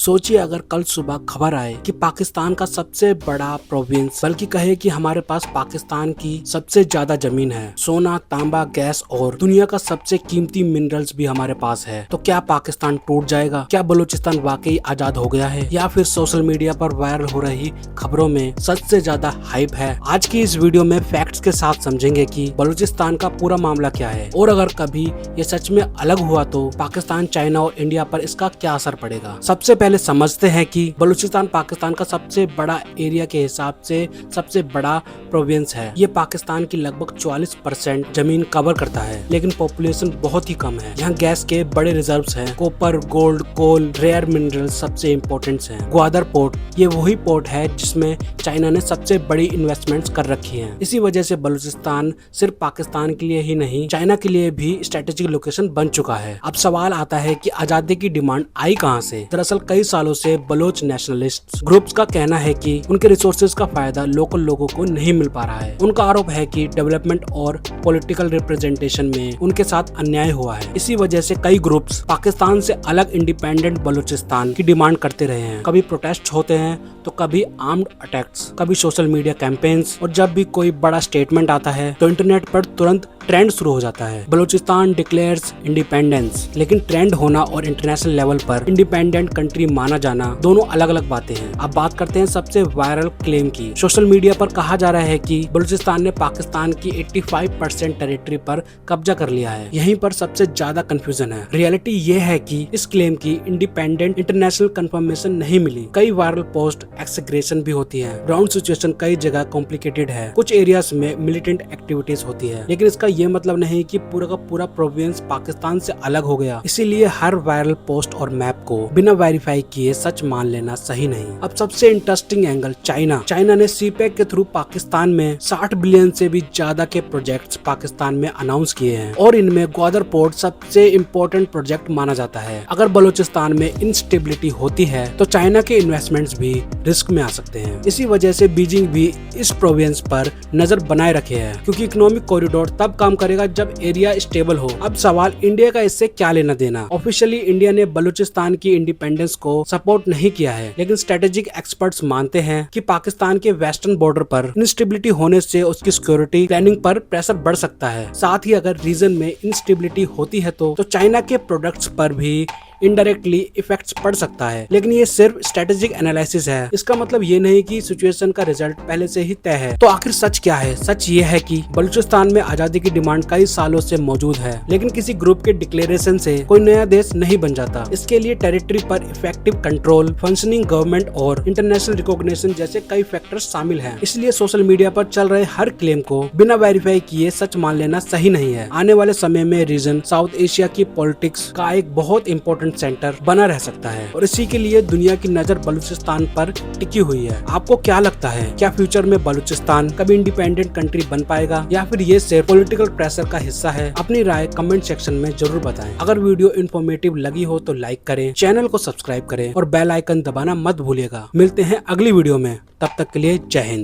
सोचिए अगर कल सुबह खबर आए कि पाकिस्तान का सबसे बड़ा प्रोविंस, बल्कि कहे कि हमारे पास पाकिस्तान की सबसे ज्यादा जमीन है, सोना, तांबा, गैस और दुनिया का सबसे कीमती मिनरल्स भी हमारे पास है, तो क्या पाकिस्तान टूट जाएगा? क्या बलूचिस्तान वाकई आजाद हो गया है, या फिर सोशल मीडिया पर वायरल हो रही खबरों में सच से ज्यादा हाइप है? आज की इस वीडियो में फैक्ट्स के साथ समझेंगे कि बलूचिस्तान का पूरा मामला क्या है, और अगर कभी ये सच में अलग हुआ तो पाकिस्तान, चाइना और इंडिया पर इसका क्या असर पड़ेगा। सबसे पहले समझते हैं कि बलूचिस्तान पाकिस्तान का सबसे बड़ा एरिया के हिसाब से सबसे बड़ा प्रोविंस है। ये पाकिस्तान की लगभग 44% जमीन कवर करता है, लेकिन पॉपुलेशन बहुत ही कम है। यहाँ गैस के बड़े रिजर्व्स हैं, कॉपर, गोल्ड, कोल, रेयर मिनरल्स सबसे इम्पोर्टेंट हैं। ग्वादर पोर्ट, ये वही पोर्ट है जिसमें चाइना ने सबसे बड़ी इन्वेस्टमेंट्स कर रखी है। इसी वजह से बलूचिस्तान सिर्फ पाकिस्तान के लिए ही नहीं, चाइना के लिए भी स्ट्रेटेजिक लोकेशन बन चुका है। अब सवाल आता है कि आजादी की डिमांड आई कहां से? दरअसल कई सालों से बलोच नेशनलिस्ट ग्रुप्स का कहना है कि उनके रिसोर्सेज का फायदा लोकल लोगों को नहीं मिल पा रहा है। उनका आरोप है कि डेवलपमेंट और पॉलिटिकल रिप्रेजेंटेशन में उनके साथ अन्याय हुआ है। इसी वजह से कई ग्रुप्स पाकिस्तान से अलग इंडिपेंडेंट बलूचिस्तान की डिमांड करते रहे हैं। कभी प्रोटेस्ट होते हैं तो कभी आर्म्ड अटैक्स, कभी सोशल मीडिया कैंपेन्स, और जब भी कोई बड़ा स्टेटमेंट आता है तो इंटरनेट पर तुरंत ट्रेंड शुरू हो जाता है, बलूचिस्तान डिक्लेयर्स इंडिपेंडेंस। लेकिन ट्रेंड होना और इंटरनेशनल लेवल पर इंडिपेंडेंट कंट्री माना जाना दोनों अलग अलग बातें हैं। अब बात करते हैं सबसे वायरल क्लेम की। सोशल मीडिया पर कहा जा रहा है कि बलूचिस्तान ने पाकिस्तान की 85% टेरिटरी पर कब्जा कर लिया है। यहीं पर सबसे ज्यादा कंफ्यूजन है। रियलिटी ये है कि इस क्लेम की इंडिपेंडेंट इंटरनेशनल कंफर्मेशन नहीं मिली। कई वायरल पोस्ट एक्सेग्रेशन भी होती है। ग्राउंड सिचुएशन कई जगह कॉम्प्लिकेटेड है। कुछ एरियाज में मिलिटेंट एक्टिविटीज होती है, लेकिन इसका ये मतलब नहीं कि पूरा का पूरा प्रोविंस पाकिस्तान से अलग हो गया। इसीलिए हर वायरल पोस्ट और मैप को बिना वेरीफाई किए सच मान लेना सही नहीं। अब सबसे इंटरेस्टिंग एंगल, चाइना ने सीपेक के थ्रू पाकिस्तान में 60 बिलियन से भी ज्यादा के प्रोजेक्ट्स पाकिस्तान में अनाउंस किए हैं, और इनमें ग्वादर पोर्ट सबसे इम्पोर्टेंट प्रोजेक्ट माना जाता है। अगर बलूचिस्तान में इंस्टेबिलिटी होती है तो चाइना के इन्वेस्टमेंट्स भी रिस्क में आ सकते हैं। इसी वजह से बीजिंग भी इस प्रोविंस पर नजर बनाए रखे है, क्योंकि इकोनॉमिक कॉरिडोर तब काम करेगा जब एरिया स्टेबल हो। अब सवाल, इंडिया का इससे क्या लेना देना? ऑफिशियली इंडिया ने बलूचिस्तान की इंडिपेंडेंस को सपोर्ट नहीं किया है, लेकिन स्ट्रेटेजिक एक्सपर्ट्स मानते हैं कि पाकिस्तान के वेस्टर्न बॉर्डर पर इंस्टेबिलिटी होने से उसकी सिक्योरिटी प्लानिंग पर प्रेशर बढ़ सकता है। साथ ही अगर रीजन में इंस्टेबिलिटी होती है तो चाइना के प्रोडक्ट्स पर भी इनडायरेक्टली इफेक्ट्स पड़ सकता है। लेकिन ये सिर्फ स्ट्रेटेजिक एनालिसिस है। इसका मतलब ये नहीं कि सिचुएशन का रिजल्ट पहले से ही तय है। तो आखिर सच क्या है? सच ये है कि बलूचिस्तान में आजादी की डिमांड कई सालों से मौजूद है, लेकिन किसी ग्रुप के डिक्लेरेशन से कोई नया देश नहीं बन जाता। इसके लिए टेरिटरी पर इफेक्टिव कंट्रोल, फंक्शनिंग गवर्नमेंट और इंटरनेशनल रिकॉग्निशन जैसे कई फैक्टर्स शामिल हैं। इसलिए सोशल मीडिया पर चल रहे हर क्लेम को बिना वेरीफाई किए सच मान लेना सही नहीं है। आने वाले समय में रीजन साउथ एशिया की पॉलिटिक्स का एक बहुत इंपॉर्टेंट सेंटर बना रह सकता है, और इसी के लिए दुनिया की नजर बलूचिस्तान पर टिकी हुई है। आपको क्या लगता है, क्या फ्यूचर में बलूचिस्तान कभी इंडिपेंडेंट कंट्री बन पाएगा, या फिर ये सिर्फ पॉलिटिकल प्रेशर का हिस्सा है? अपनी राय कमेंट सेक्शन में जरूर बताएं। अगर वीडियो इन्फॉर्मेटिव लगी हो तो लाइक करें, चैनल को सब्सक्राइब करें और बेल आइकन दबाना मत भूलिएगा। मिलते हैं अगली वीडियो में, तब तक के लिए जय हिंद।